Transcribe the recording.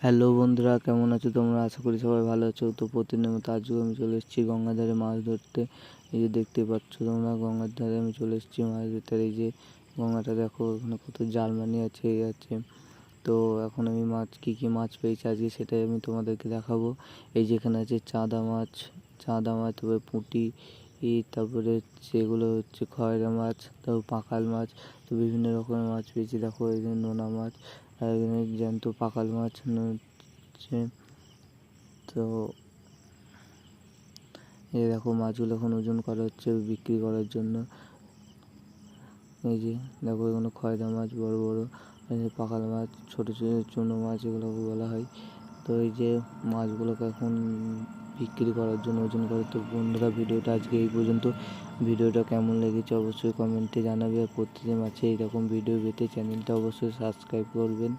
Hello বন্ধুরা, কেমন আছো তোমরা? আশা করি সবাই ভালো আছো। তো প্রতিদিনের মতো আজকেও আমি চলে এসেছি গঙ্গার ধারে মাছ ধরতে। এই যে দেখতে পাচ্ছ তোমরা, গঙ্গার ধারে আমি চলে এসেছি মাছ ধরতে। এই যে গঙ্গাটা দেখো, এখানে কত জালমানি আছে, এই আছে। তো এখন আমি কী কী মাছ পেয়েছি আজকে সেটাই আমি তোমাদেরকে দেখাবো। এই যেখানে আছে চাঁদা মাছ, তারপরে পুঁটি, তারপরে সেগুলো হচ্ছে খয়রা মাছ, তারপর পাকাল মাছ। তো বিভিন্ন রকমের মাছ পেয়েছি। দেখো এখানে নোনা মাছ, আর এখানে জ্যান্ত পাকাল মাছ হচ্ছে। তো এই দেখো মাছগুলো এখন ওজন করা হচ্ছে বিক্রি করার জন্য। এই যে দেখো, এগুলো খয়রা মাছ বড় বড়, এই যে পাকাল মাছ ছোটো ছোটো চুনো মাছ এগুলোকে বলা হয়। তো এই যে মাছগুলোকে এখন বিক্রি করার জন্য ওজন করে। তো বন্ধুরা, ভিডিওটা আজকে এই পর্যন্ত। ভিডিওটা কেমন লেগেছে অবশ্যই কমেন্টে জানাবে। আর প্রতিদিন মাছে এইরকম ভিডিও পেতে চ্যানেলটা অবশ্যই সাবস্ক্রাইব করবেন।